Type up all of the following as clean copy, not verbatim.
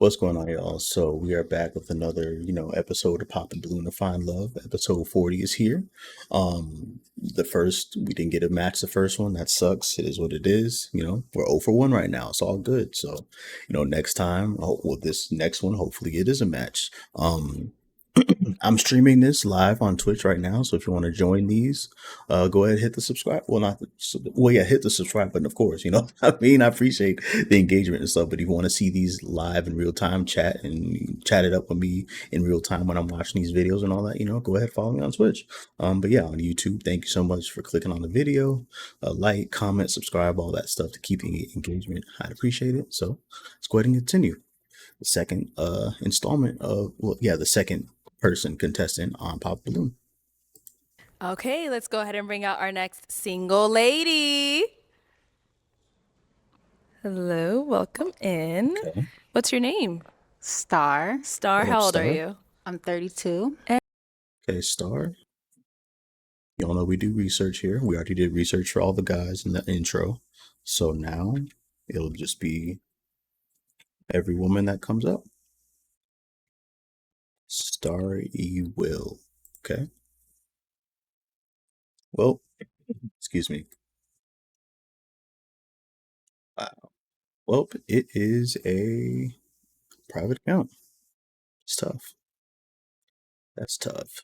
What's going on, y'all? So we are back with another, episode of Pop the Balloon to Find Love. Episode 40 is here. The first we didn't get a match the first one. That sucks. It is what it is. We're 0 for 1 right now. It's all good. So, next time, this next one, hopefully it is a match. I'm streaming this live on Twitch right now, so if you want to join these, go ahead and hit the subscribe. Well, not the, well, yeah, hit the subscribe button, of course. I mean, I appreciate the engagement and stuff, but if you want to see these live in real time, chat it up with me in real time when I'm watching these videos and all that, go ahead, follow me on Twitch. But yeah, on YouTube, thank you so much for clicking on the video, like, comment, subscribe, all that stuff to keep the engagement. I'd appreciate it. So let's go ahead and continue the second installment of, the second person contestant on Pop Balloon. Okay, let's go ahead and bring out our next single lady. Hello, welcome in. Okay. What's your name? Starre. Starre, how old are Starre? you? I'm 32. Okay, Starre. Y'all know we do research here. We already did research for all the guys in the intro. So now it'll just be every woman that comes up. Starre E. Will. Okay. Well, excuse me. Wow. Well, it is a private account. It's tough. That's tough.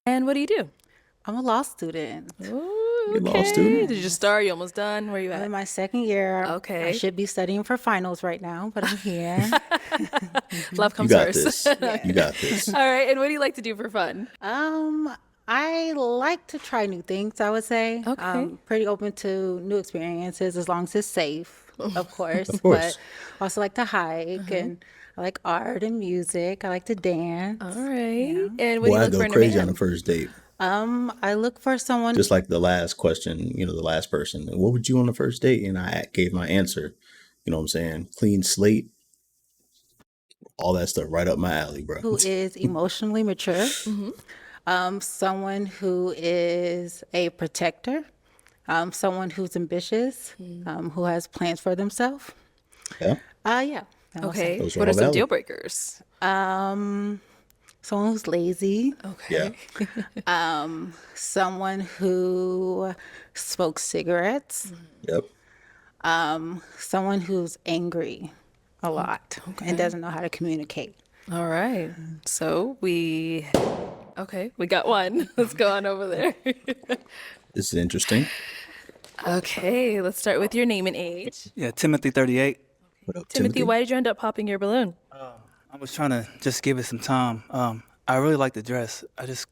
And what do you do? I'm a law student. Ooh, You're a law okay. student? Did you start? You almost done? Where you I'm at? in my second year. Okay. I should be studying for finals right now, but I'm here. Love You comes got first. this. You got this. All right, and what do you like to do for fun? I like to try new things, I would say. Okay. I'm pretty open to new experiences as long as it's safe, of course. Of course. But I also like to hike and I like art and music. I like to dance. All right. Yeah. And what do Boy, you I look for go in a crazy on man? the first date. I look for someone. Just like the last question, the last person. What would you on the first date? And I gave my answer. You know what I'm saying? Clean slate. All that stuff right up my alley, bro. Who is emotionally mature, someone who is a protector, someone who's ambitious, who has plans for themselves. Yeah. Yeah. I would say. Okay. Those are What all are some valid. deal breakers? Someone who's lazy, Okay. Yeah. someone who smokes cigarettes, Yep. someone who's angry a lot and doesn't know how to communicate. All right. So we got one. Let's go on over there. This is interesting. Okay, let's start with your name and age. Yeah, Timothy 38. What up, Timothy, why did you end up popping your balloon? I was trying to just give it some time. I really like the dress. It's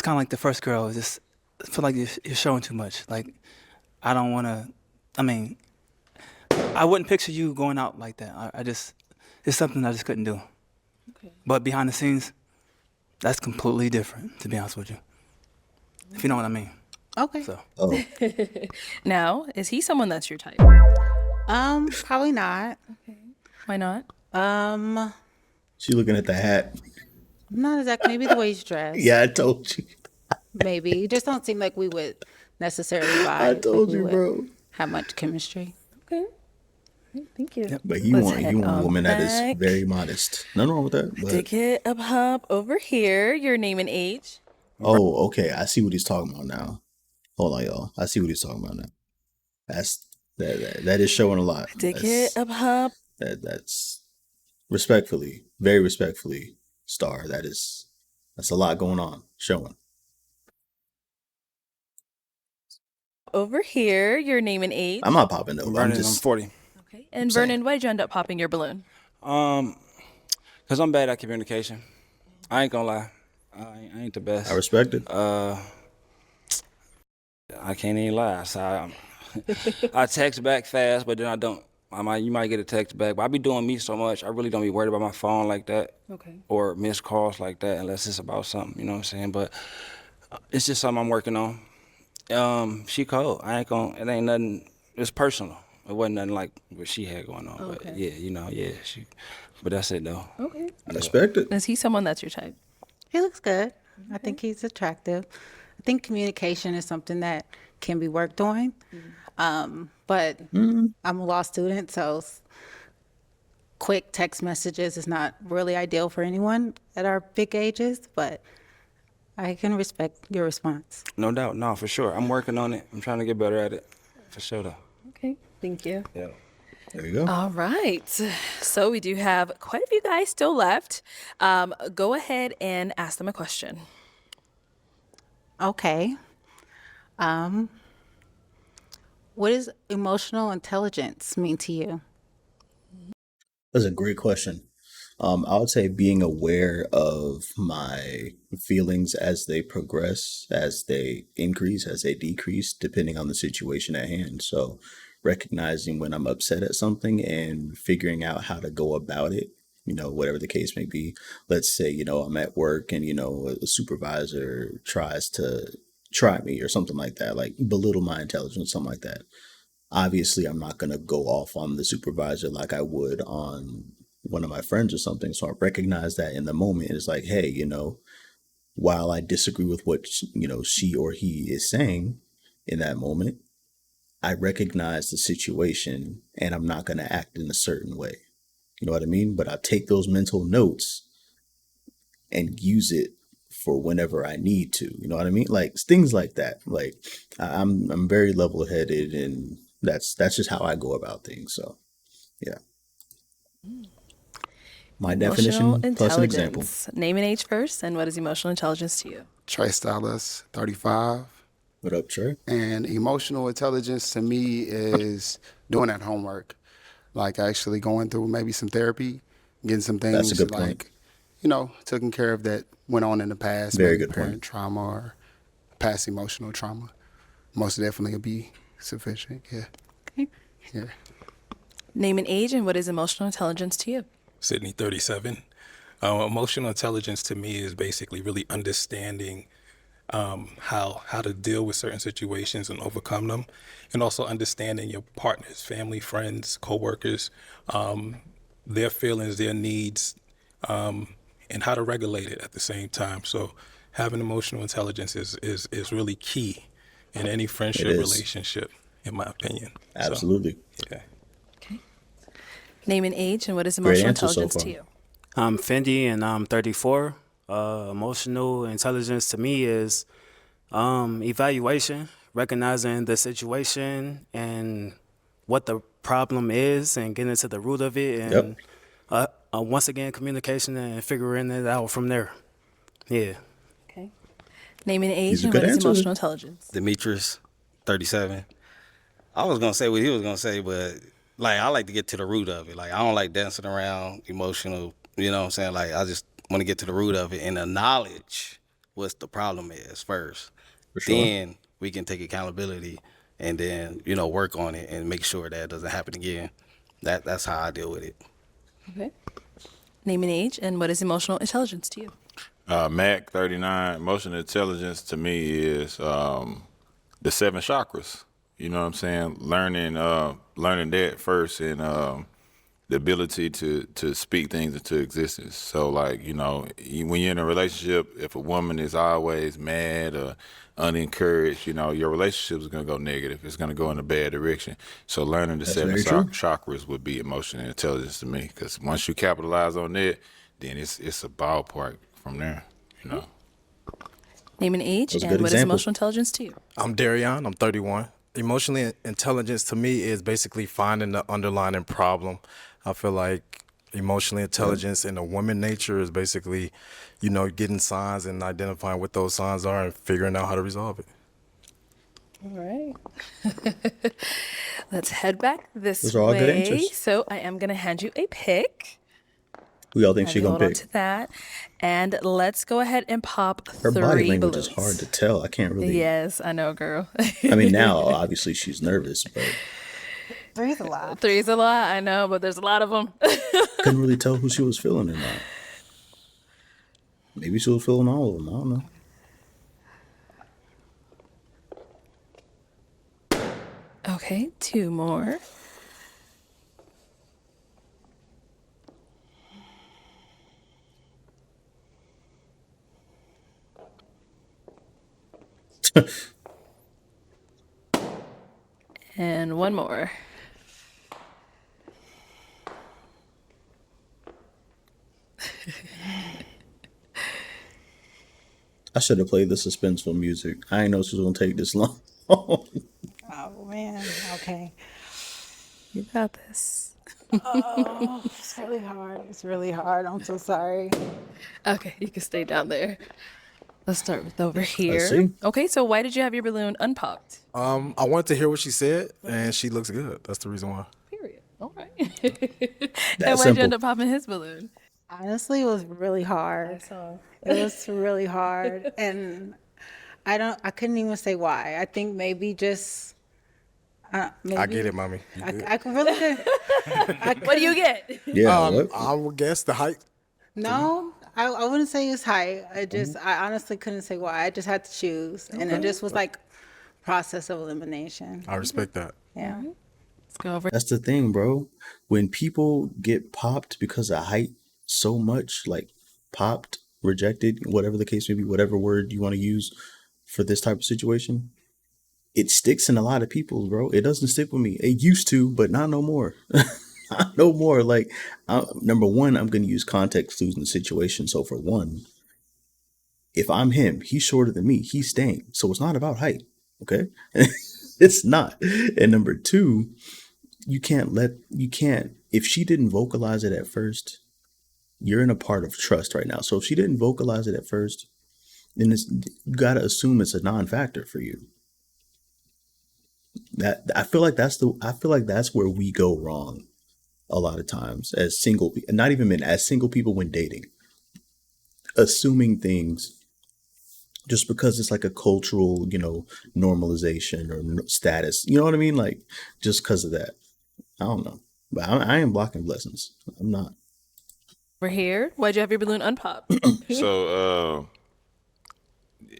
kind of like the first girl. I feel like you're showing too much. Like, I don't want to, I wouldn't picture you going out like that. It's something I just couldn't do. Okay. But behind the scenes, that's completely different, to be honest with you. If you know what I mean. Okay. So, Oh, Now, is he someone that's your type? Probably not. Why not? she looking at the hat. Not exactly. Maybe the way he's dressed. Yeah, I told you. Maybe. You just don't seem like we would necessarily vibe. I told you, bro. Have much chemistry. Okay. Thank you. But you Let's want head a woman that is back. very modest. Nothing wrong with that. To But get up hop over here, your name and age. oh, okay. I see what he's talking about now. Hold on, y'all. I see what he's talking about now. That is showing a lot. To get up hop. That's respectfully, very respectfully, Starre. That's a lot going on. Showing. Over here, your name and age. I'm not popping over. I'm Vernon, I'm just 40. Okay. And saying. Vernon, why did you end up popping your balloon? Cause I'm bad at communication. I ain't gonna lie. I ain't the best. I respect it. I can't even lie. So I text back fast, but then I don't. You might get a text back, but I be doing me so much. I really don't be worried about my phone like that. Okay. Or missed calls like that, unless it's about something. You know what I'm saying? But it's just something I'm working on. She cold. I ain't gonna. It ain't nothing. It's personal. It wasn't nothing like what she had going on. Okay. But yeah. But that's it though. Okay. I respect it. Is he someone that's your type? He looks good. I think he's attractive. I think communication is something that can be worked on. But I'm a law student, so quick text messages is not really ideal for anyone at our big ages, but I can respect your response. No doubt, no, for sure. I'm working on it. I'm trying to get better at it, for sure though. Okay, thank you. Yeah. There you go. All right. So we do have quite a few guys still left. Go ahead and ask them a question. Okay. What does emotional intelligence mean to you? That's a great question. I would say being aware of my feelings as they progress, as they increase, as they decrease, depending on the situation at hand. So, recognizing when I'm upset at something and figuring out how to go about it, whatever the case may be. Let's say, I'm at work and, a supervisor tries to try me or something like that, like belittle my intelligence, something like that. Obviously, I'm not going to go off on the supervisor like I would on one of my friends or something. So I recognize that in the moment. It's like, hey, while I disagree with what, she or he is saying in that moment, I recognize the situation and I'm not going to act in a certain way. You know what I mean? But I take those mental notes and use it for whenever I need to. You know what I mean? Like things like that. Like I'm very level headed, and that's just how I go about things. So yeah. My Emotional definition plus an example. intelligence. Name and age first, and what is emotional intelligence to you? Trey Stylus, 35. What up, Trey? And emotional intelligence to me is doing that homework, like actually going through maybe some therapy, getting some That's a things good point. like, taken care of that went on in the past. Very maybe good parent point. trauma or past emotional trauma. Most definitely will be sufficient. Yeah. Okay. Yeah. Name and age, and what is emotional intelligence to you? Sydney, 37. Emotional intelligence to me is basically really understanding how to deal with certain situations and overcome them, and also understanding your partners, family, friends, coworkers, their feelings, their needs, and how to regulate it at the same time. So having emotional intelligence is really key in any friendship is. relationship, in my opinion. So, Absolutely. yeah. Okay. Name and age, and what is Great emotional answer so intelligence to far. you? I'm Fendi and I'm 34. Emotional intelligence to me is evaluation, recognizing the situation and what the problem is and getting to the root of it. And once again, communication and figuring it out from there. Yeah. Okay. Name and age, These are and good what is answers. emotional intelligence? Demetrius, 37. I was gonna say what he was gonna say, but like I like to get to the root of it. Like I don't like dancing around emotional, you know what I'm saying? Like I just want to get to the root of it and acknowledge what's the problem is first. For sure. Then we can take accountability and then, work on it and make sure that it doesn't happen again. That's how I deal with it. Okay. Name and age, and what is emotional intelligence to you? Mac, 39. Emotional intelligence to me is the 7 chakras. You know what I'm saying? Learning that first, and the ability to speak things into existence. So like, when you're in a relationship, if a woman is always mad or unencouraged, your relationship is going to go negative. It's going to go in a bad direction. So learning the That's 7 very true. chakras would be emotional intelligence to me, because once you capitalize on that, then it's a ballpark from there, Name and age, Those are and good what is examples. emotional intelligence to you? I'm Darion. I'm 31. Emotionally intelligence to me is basically finding the underlying problem. I feel like emotionally intelligence in the woman nature is basically, getting signs and identifying what those signs are and figuring out how to resolve it. All right. Let's head back this Those are all way. good answers. So I am going to hand you a pick. Who y'all think Have she you gonna hold on pick? to that. And let's go ahead and pop Her three body language balloons. is hard to tell. I can't really. Yes, I know, girl. I mean, now obviously she's nervous, but Three's a lot. Three's a lot, I know, but there's a lot of them. couldn't really tell who she was feeling or not. Maybe she was feeling all of them. I don't know. Okay, 2 more. And 1 more. I should have played the suspenseful music. I didn't know this was gonna take this long. Oh man. Okay. You got this. Oh, it's really hard. It's really hard. I'm so sorry. Okay, you can stay down there. Let's start with over Let's here. see. Okay, so why did you have your balloon unpopped? I wanted to hear what she said, and she looks good. That's the reason why. Period. All right. And That's why'd you end simple. up popping his balloon? Honestly, it was really hard. It was really hard, and I couldn't even say why. I think maybe just. Maybe, I get it, mommy. You good. I could really could. What do you get? Yeah. what? I would guess the height. No, I wouldn't say it's height. I honestly couldn't say why. I just had to choose, and it just was like process of elimination. I respect that. Yeah. Let's go over. That's the thing, bro. When people get popped because of height so much, like popped, rejected, whatever the case may be, whatever word you want to use for this type of situation, it sticks in a lot of people, bro. It doesn't stick with me. It used to, but not no more. Not no more. Like, number one, I'm going to use context clues in the situation. So for one, if I'm him, he's shorter than me. He's staying. So it's not about height. Okay. It's not. And number two, you can't, if she didn't vocalize it at first, you're in a part of trust right now. So if she didn't vocalize it at first, then you got to assume it's a non-factor for you. That I feel like that's where we go wrong a lot of times as single, not even men, as single people when dating, assuming things just because it's like a cultural, normalization or status. You know what I mean? Like just because of that. I don't know, but I am blocking blessings. I'm not. Over here. Why'd you have your balloon unpopped? So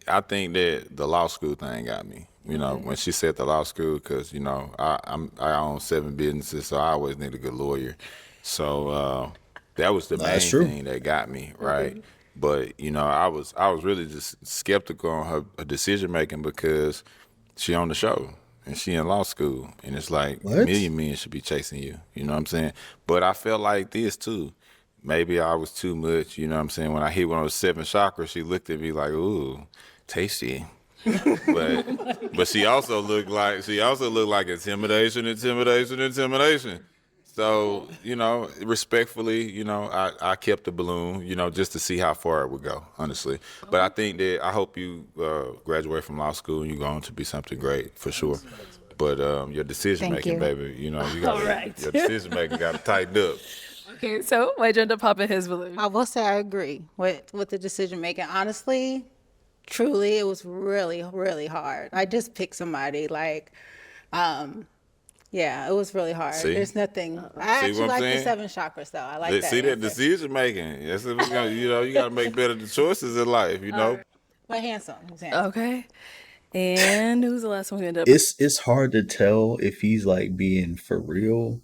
I think that the law school thing got me. When she said the law school, because I own 7 businesses, so I always need a good lawyer. So that was the main That's true. thing that got me, right? But I was really just skeptical on her decision making because she on the show and she in law school, and it's like What? a million men should be chasing you. You know what I'm saying? But I felt like this too. Maybe I was too much. You know what I'm saying? When I hit one of those 7 chakras, she looked at me like, "Ooh, tasty." but she also looked like intimidation. So respectfully, I kept the balloon, just to see how far it would go, honestly. But I think that I hope you graduate from law school and you go on to be something great for sure. But your decision Thank making, you. baby, you got right. your decision making got to tighten up. Okay, so why'd you end up popping his balloon? I will say I agree with the decision making. Honestly, truly, it was really, really hard. I just picked somebody like, yeah, it was really hard. See? There's nothing. I See actually what I'm like the saying? 7 chakras though. I like that. See that answer. decision making. That's what you got to make better choices in life. But handsome. He's handsome. Okay. And who's the last one who ended up? It's hard to tell if he's like being for real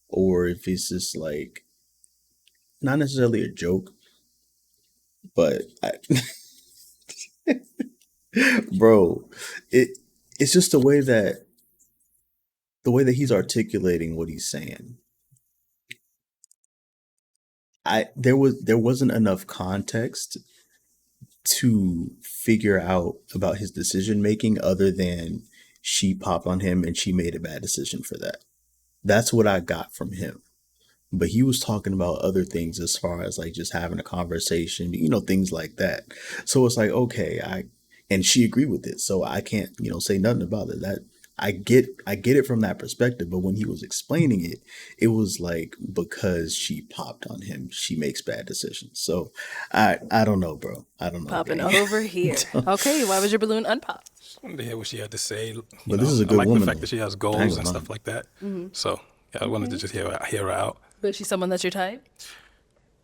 or if it's just like not necessarily a joke, but bro, it's just the way that he's articulating what he's saying. There wasn't enough context to figure out about his decision making other than she popped on him and she made a bad decision for that. That's what I got from him. But he was talking about other things as far as like just having a conversation, things like that. So it's like, okay, and she agreed with it. So I can't, say nothing about it. That I get it from that perspective. But when he was explaining it, it was like because she popped on him, she makes bad decisions. So I don't know, bro. I don't know. Popping gang. over here. Okay, why was your balloon unpopped? I wanted to hear what she had to say. But this is a good I like woman, the fact though. that she has I ain't goals gonna and lie. stuff like that. So yeah, I wanted to just hear her out. But she's someone that's your type?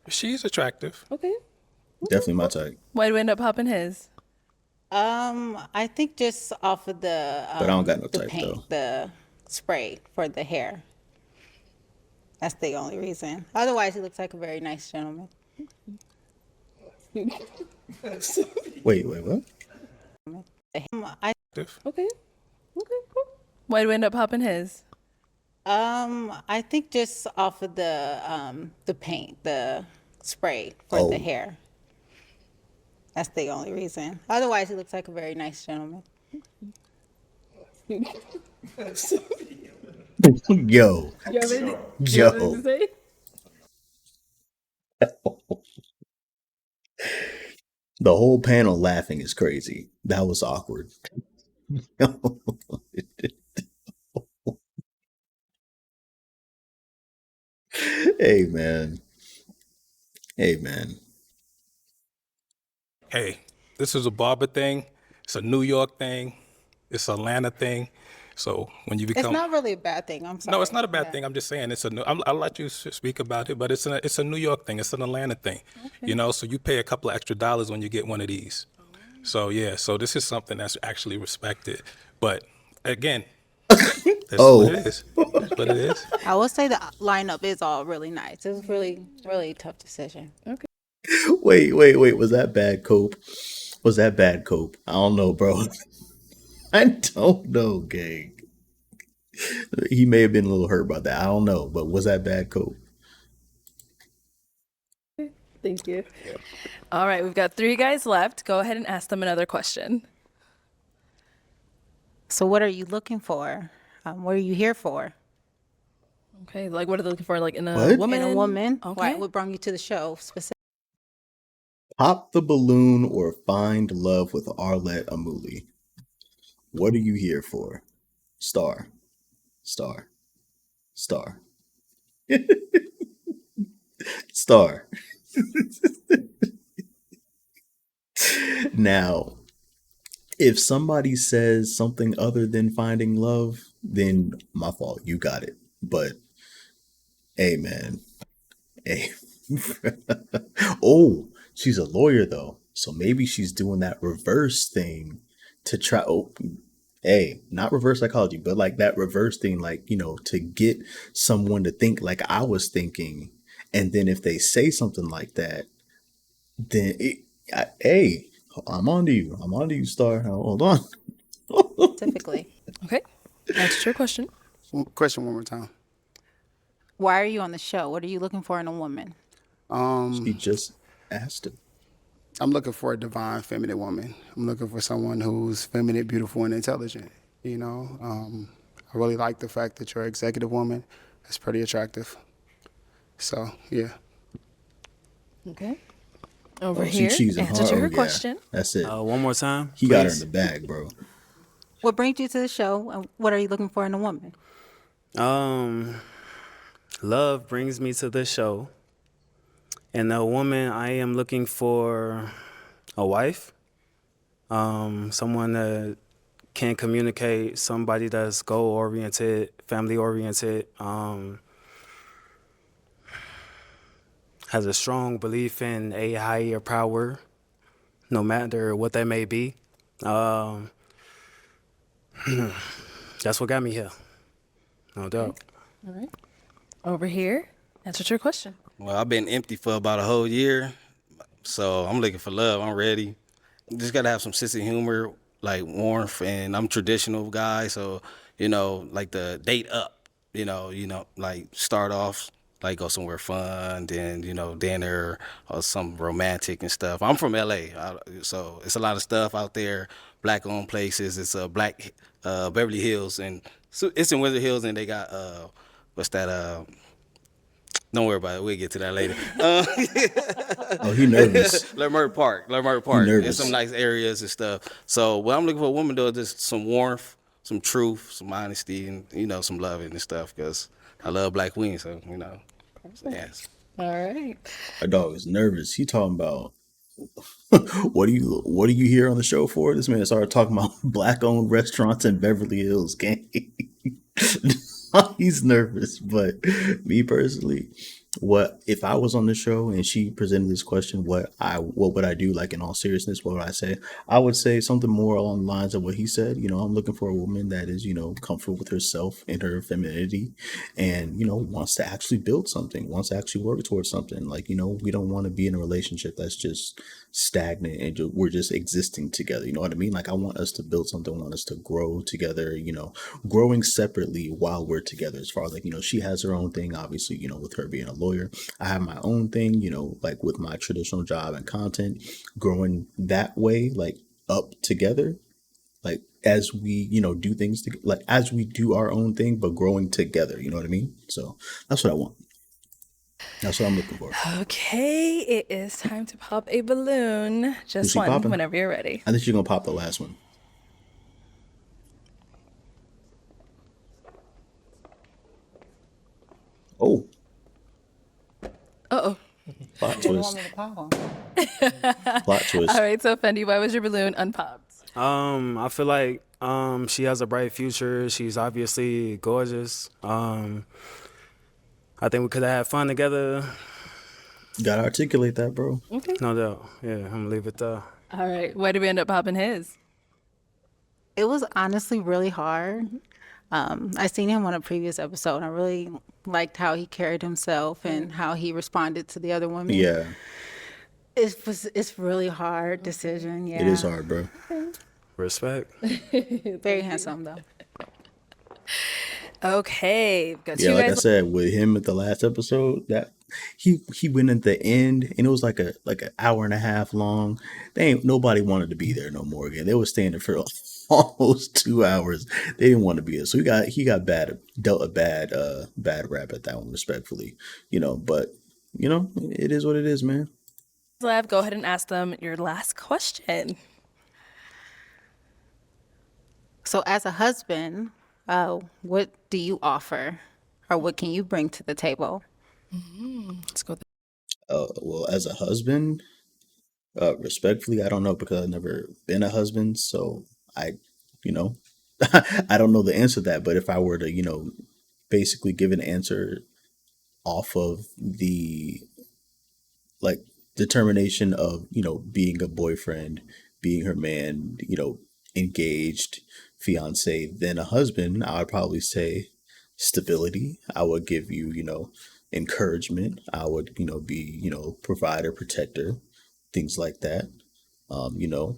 She's attractive. Okay. Definitely my type. Why'd we end up popping his? I think just off of the But I don't got no the type, paint, though. the spray for the hair. That's the only reason. Otherwise, he looks like a very nice gentleman. Wait, what? Okay. Okay, cool. Why'd we end up popping his? I think just off of the paint, the spray for the Oh. hair. That's the only reason. Otherwise, he looks like a very nice gentleman. Yo. You have anything, Yo. to say? The whole panel laughing is crazy. That was awkward. Hey man. Hey man. Hey, this is a barber thing. It's a New York thing. It's an Atlanta thing. So when you It's become not really a bad thing. I'm sorry. no, it's not a bad Yeah. thing. I'm just saying it's a new. I'll let you speak about it, but it's a New York thing. It's an Atlanta thing. You know, so you pay a couple of extra dollars when you get one of these. So yeah, so this is something that's actually respected. But again, that's what it is. That's what it is. I will say the lineup is all really nice. It was really, really tough decision. Wait. Was that bad cope? Was that bad cope? I don't know, bro. I don't know, gang. He may have been a little hurt by that. I don't know, but was that bad cope? Thank you. All right, we've got 3 guys left. Go ahead and ask them another question. So, what are you looking for? What are you here for? Okay, like what are they looking for? Like in a What? woman? In a woman? Okay. What brought you to the show specifically? Pop the balloon or find love with Arlette Amuli. What are you here for? Star. Star. Star. Star. Now, if somebody says something other than finding love, then my fault. You got it. But hey, man. Hey. Oh, she's a lawyer though. So maybe she's doing that reverse thing to try. Oh, hey, not reverse psychology, but like that reverse thing, like, to get someone to think like I was thinking. And then if they say something like that, then hey, I'm on to you. I'm on to you, Star. Hold on. Specifically? Okay. That's your question. Question one more time. Why are you on the show? What are you looking for in a woman? She just asked him. I'm looking for a divine feminine woman. I'm looking for someone who's feminine, beautiful, and intelligent. I really like the fact that you're an executive woman. That's pretty attractive. So, yeah. Okay. Over Oh, she here. cheesing Answer to hard. her Yeah, question. that's it. One more time. He got her in please. the bag, bro. What brings you to the show, and what are you looking for in a woman? Love brings me to this show. And a woman, I am looking for a wife, someone that can communicate, somebody that's goal-oriented, family-oriented, has a strong belief in a higher power, no matter what that may be. That's what got me here, no doubt. All right. Over here. Answer to your question. Well, I've been empty for about a whole year, so I'm looking for love. I'm ready. Just gotta have some sense of humor, like warmth, and I'm traditional guy, so like the date up. Like start off like go somewhere fun, then dinner or some romantic and stuff. I'm from LA, so it's a lot of stuff out there. Black-owned places. It's black Beverly Hills, and so it's in Windsor Hills, and they got what's that? Don't worry about it. We'll get to that later. Oh, he nervous. Leimert Park. There's some nice areas and stuff. So what I'm looking for a woman though is just some warmth, some truth, some honesty, and some loving and stuff. Because I love black queens, so yes. All right. My dog is nervous. He talking about what do you hear on the show for? This man started talking about black owned restaurants in Beverly Hills, gang. He's nervous, but me personally, what if I was on the show and she presented this question, what would I do? Like in all seriousness, what would I say? I would say something more along the lines of what he said. I'm looking for a woman that is, comfortable with herself and her femininity and, wants to actually build something, wants to actually work towards something. Like, we don't want to be in a relationship that's just stagnant and we're just existing together. You know what I mean? Like I want us to build something, I want us to grow together, growing separately while we're together as far as like, she has her own thing, obviously, with her being a lawyer. I have my own thing, you know, like with my traditional job and content, growing that way, like up together, like as we, you know, do things to, like as we do our own thing, but growing together. You know what I mean? So that's what I want. That's what I'm looking for. Okay, it is time to pop a balloon. Who's Just she one, popping? whenever you're ready. I think you're gonna pop the last one. Oh, Uh-oh. plot You want twist. me to pop them? Plot twist. All right, so Fendi, why was your balloon unpopped? I feel like she has a bright future. She's obviously gorgeous. I think we could have had fun together. Gotta articulate that, bro. Okay. No doubt. Yeah, I'm gonna leave it there. All right, why did we end up popping his? It was honestly really hard. I seen him on a previous episode, and I really liked how he carried himself and how he responded to the other women. Yeah, It's really hard decision. Yeah, it is hard, bro. Respect. Very handsome though. Okay, got Yeah, you like I guys. said, with him at the last episode, that he went at the end, and it was like an hour and a half long. They ain't nobody wanted to be there no more again. They were staying there for almost 2 hours. They didn't want to be there, so he got dealt a bad rap at that one, respectfully, you know. But you know, it is what it is, man. Lab, go ahead and ask them your last question. So, as a husband, what do you offer, or what can you bring to the table? Let's go. Well, as a husband, respectfully, I don't know because I've never been a husband, so I, you know, I don't know the answer to that. But if I were to, you know, basically give an answer off of the like determination of, you know, being a boyfriend, being her man, you know, engaged, fiance, then a husband, I would probably say stability. I would give you, you know, encouragement. I would, you know, be, you know, provider, protector, things like that. You know,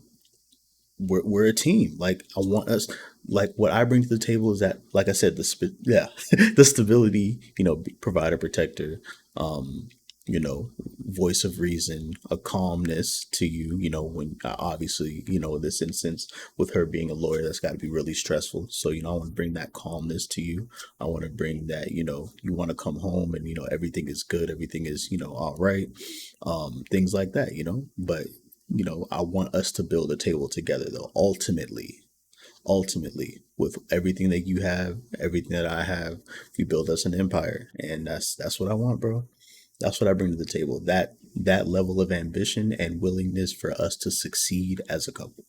we're a team. Like I want us, like what I bring to the table is that, like I said, the stability, you know, provider, protector, you know, voice of reason, a calmness to you, you know, when obviously, you know, in this instance with her being a lawyer, that's got to be really stressful. So, you know, I want to bring that calmness to you. I want to bring that, you know, you want to come home and, you know, everything is good. Everything is, you know, all right. Things like that, you know, but, you know, I want us to build a table together though. Ultimately, with everything that you have, everything that I have, we build us an empire. And that's what I want, bro. That's what I bring to the table. That level of ambition and willingness for us to succeed as a couple.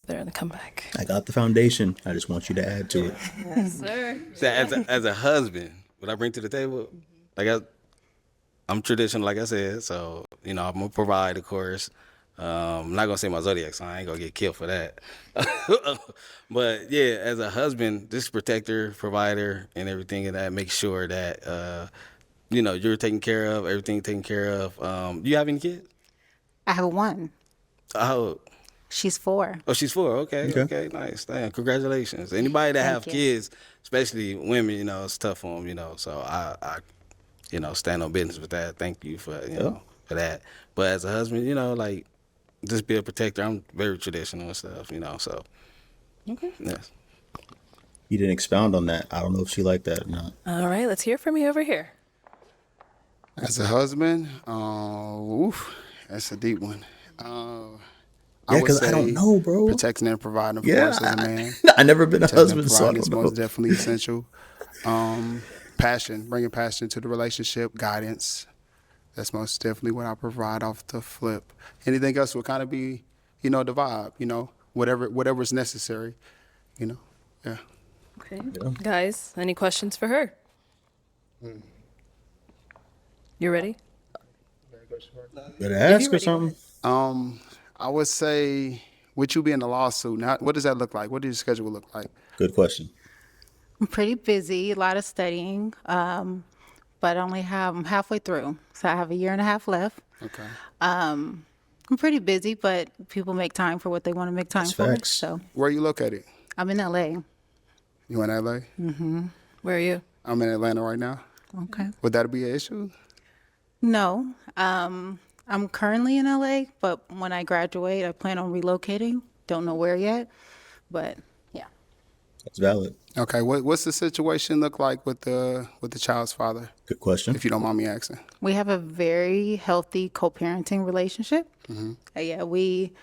They're in the comeback. I got the foundation. I just want you to add to it. Yes, sir. So as a husband, what I bring to the table, like I'm traditional, like I said. So you know, I'm gonna provide, of course. I'm not gonna say my zodiac sign. I ain't gonna get killed for that. But yeah, as a husband, just protector, provider, and everything, and that make sure that you know you're taken care of, everything taken care of. Do you have any kids? I have one. Oh, She's 4. oh, she's 4. Okay, nice. Damn, congratulations. Anybody that have you. kids, especially women, you know, it's tough for them. You know, so I you know, stand on business with that. Thank you for know for that. But as a husband, you know, like just be a protector. I'm very traditional and stuff. You know, so Okay. yes. You didn't expound on that. I don't know if she liked that or not. All right, let's hear from you over here. As a husband, that's a deep one. Yeah, because I don't know, bro. Protecting and providing, of Yeah, course, as a man. I never been a Protecting and husband, so I providing is don't know. most definitely essential. Passion, bringing passion to the relationship, guidance. That's most definitely what I provide off the flip. Anything else will kind of be, you know, the vibe, you know, whatever's necessary, you know, yeah. Okay. Guys, any questions for her? You ready? Better ask or something. I would say, with you being in a lawsuit, now, what does that look like? What does your schedule look like? Good question. I'm pretty busy, a lot of studying, but I'm halfway through. So I have a year and a half left. Okay. I'm pretty busy, but people make time for what they want to make time That's for. facts. So Where are you located? I'm in LA. You in LA? Where are you? I'm in Atlanta right now. Okay. Would that be an issue? No. I'm currently in LA, but when I graduate, I plan on relocating. Don't know where yet, but yeah. That's valid. Okay. What's the situation look like with the child's father, Good question. if you don't mind me asking? We have a very healthy co-parenting relationship. Yeah, we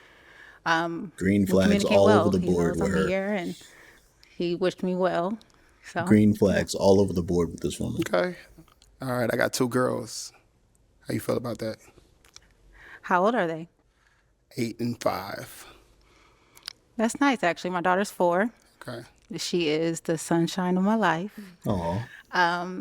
Green we flags communicate all well. over the He board knows with I'm her. here, and he wished me well. So Green flags all over the board with this woman. Okay. All right. I got 2 girls. How you feel about that? how old are they? 8 and 5. That's nice, actually. My daughter's 4. Okay. She is the sunshine of my life. Aw.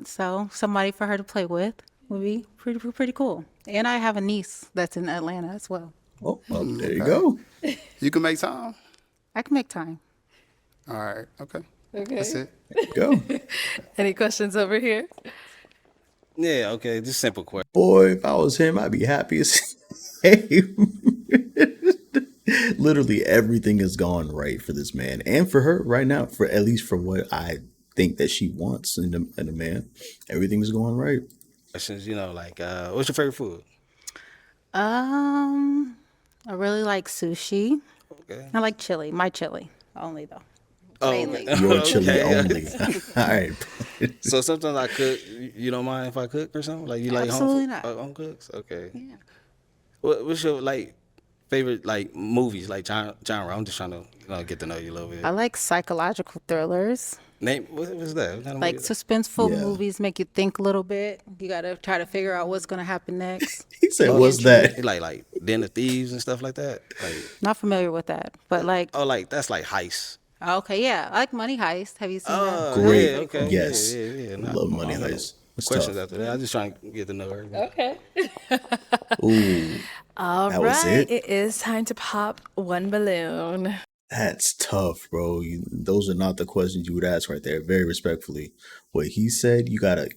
So somebody for her to play with would be pretty cool. And I have a niece that's in Atlanta as well. Oh, well, there you go. You can make time. I can make time. All right. Okay. Okay. That's it. Go. Any questions over here? Yeah, okay, just simple question. Boy, if I was him, I'd be happy as hey. Literally everything has gone right for this man and for her right now, for at least for what I think that she wants in a man. Everything's going right. Questions, like, what's your favorite food? I really like sushi. Okay. I like chili. My chili only though. Oh, Mainly. Your chili Okay. only. All right. So sometimes I cook. You don't mind if I cook or something? Like you like Absolutely not. home cooks? Okay. Yeah. What's your favorite movies genre? I'm just trying to get to know you a little bit. I like psychological thrillers. Name what's that? What kind of Like movie? suspenseful Yeah. movies make you think a little bit. You gotta try to figure out what's gonna happen next. He said, "What's that?" Like Den of Thieves and stuff like that. Like Not familiar with that, but like that's like heist. okay, yeah, I like Money Heist. Have you seen that? Great. Yeah, okay. Yes. Yeah. No, Love Money I don't know. Heist. It's Questions tough. after that. I'm just trying to get to know her. Okay. Ooh, All That was right. it? It is time to pop one balloon. that's tough, bro. Those are not the questions you would ask right there. Very respectfully, what he said, you gotta.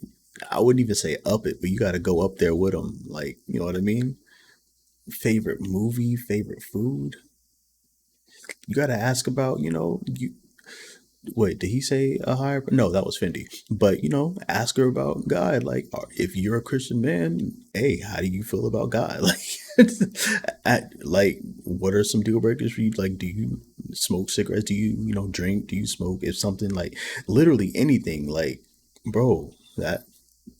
I wouldn't even say up it, but you gotta go up there with him. Like, you know what I mean? Favorite movie, favorite food. You gotta ask about, you. Wait, did he say a higher? No, that was Fendi. But ask her about God. Like, if you're a Christian man, hey, how do you feel about God? Like, what are some deal breakers for you? Like, do you smoke cigarettes? Do you, drink? Do you smoke? If something like, literally anything. Like, bro, that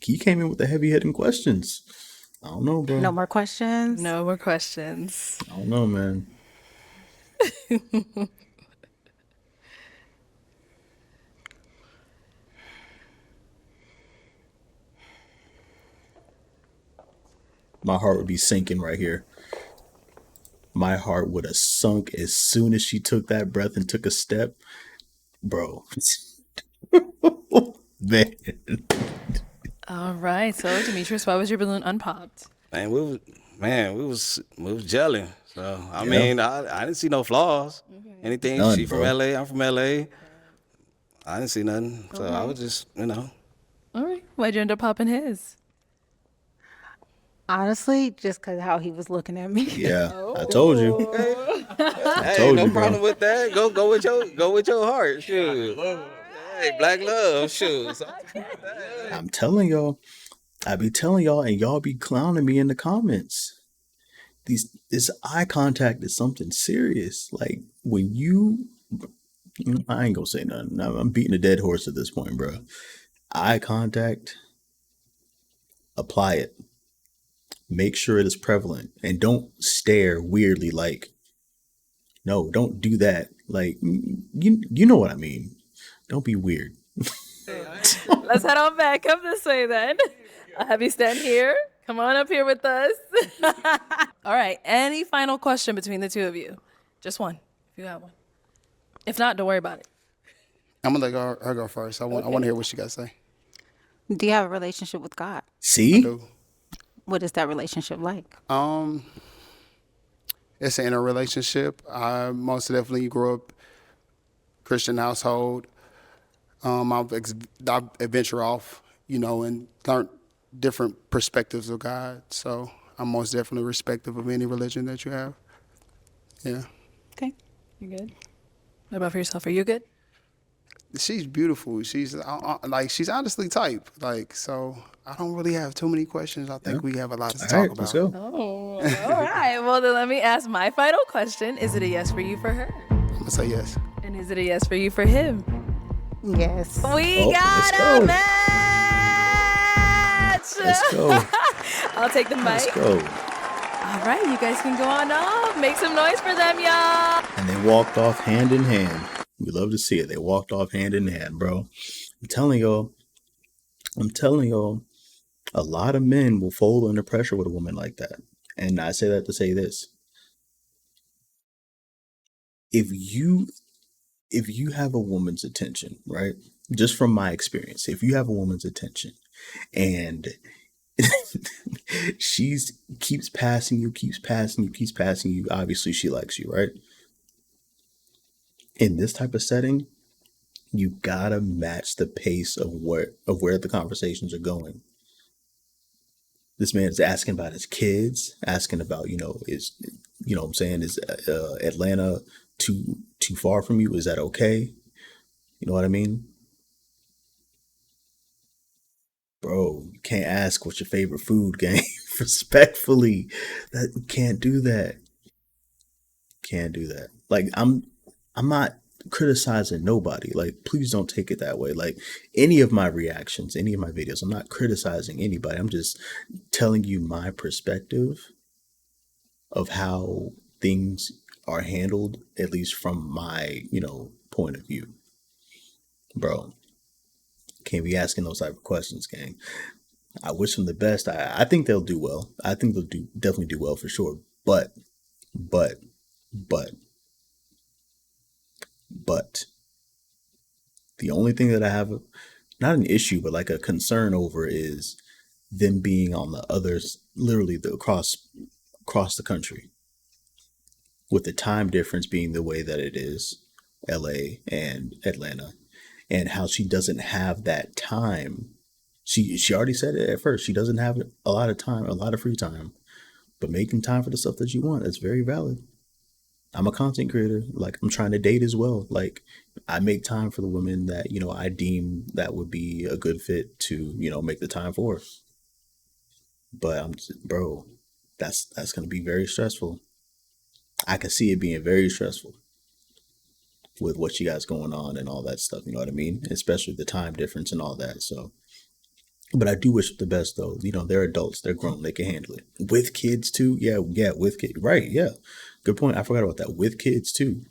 he came in with the heavy hitting questions. I don't know, bro. No more questions. No more questions. I don't know, man. My heart would be sinking right here. My heart would have sunk as soon as she took that breath and took a step. Bro. Man. All right. So, Demetrius, why was your balloon unpopped? Man, we was gelling. So I mean, I didn't see no flaws. Anything None, she from bro. LA, I'm from LA. I didn't see nothing. So I was just, All right. Why'd you end up popping his? Honestly, just because how he was looking at me. Yeah, I told you. hey, told no you, bro. problem with that. Go with your heart. Shoot. Hey, black love. Shoot. I'm telling y'all. I be telling y'all, and y'all be clowning me in the comments. This eye contact is something serious. Like when I ain't gonna say nothing. I'm beating a dead horse at this point, bro. Eye contact. Apply it. Make sure it is prevalent, and don't stare weirdly. Like, no, don't do that. Like, you know what I mean. Don't be weird. Let's head on back. Come this way then. I'll have you stand here. Come on up here with us. All right. Any final question between the two of you? Just one, if you have one. If not, don't worry about it. I'm gonna let her go first. I want to hear what she got to say. Do you have a relationship with God? See? Do. What is that relationship like? It's an inner relationship. I most definitely grew up Christian household. I've ventured off, and learned different perspectives of God. So I'm most definitely respectful of any religion that you have. Yeah. Okay. You good? What about for yourself? Are you good? she's beautiful. She's like she's honestly type. Like so, I don't really have too many questions. I think we have a lot to All talk right, about. let's go. Oh, all right. Well, then let me ask my final question. Is it a yes for you for her? I'm gonna say yes. And is it a yes for you for him? Yes. We Oh, got let's a go. match. Let's go. I'll take the mic. Let's go. All right, you guys can go on off. Make some noise for them, y'all. And they walked off hand in hand. We love to see it. They walked off hand in hand, bro. I'm telling y'all, a lot of men will fold under pressure with a woman like that. And I say that to say this. If you have a woman's attention, right? Just from my experience, if you have a woman's attention and she's keeps passing you, obviously she likes you, right? In this type of setting, you gotta match the pace of where the conversations are going. This man is asking about his kids, asking about, is, what I'm saying, is Atlanta too far from you? Is that okay? You know what I mean? Bro, you can't ask what's your favorite food, gang. Respectfully. You can't do that. Can't do that. Like I'm not criticizing nobody. Like, please don't take it that way. Like, any of my reactions, any of my videos, I'm not criticizing anybody. I'm just telling you my perspective of how things are handled, at least from my, point of view. Bro, can't be asking those type of questions, gang. I wish them the best. I think they'll do well. I think they'll definitely do well for sure. But the only thing that I have, not an issue, but like a concern over, is them being on the others, literally across the country, with the time difference being the way that it is, LA and Atlanta, and how she doesn't have that time. She already said it at first. She doesn't have a lot of time, a lot of free time, but making time for the stuff that you want, that's very valid. I'm a content creator. Like, I'm trying to date as well. Like, I make time for the women that, I deem that would be a good fit to, make the time for. But bro, that's going to be very stressful. I can see it being very stressful with what you guys going on and all that stuff. You know what I mean? Especially the time difference and all that. So, but I do wish the best though. They're adults. They're grown. They can handle it. With kids too. Yeah. With kids. Right. Yeah. Good point. I forgot about that. With kids too.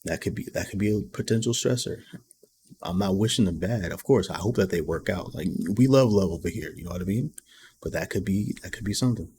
That could be a potential stressor. I'm not wishing them bad. Of course, I hope that they work out. Like, we love over here. You know what I mean? But that could be something.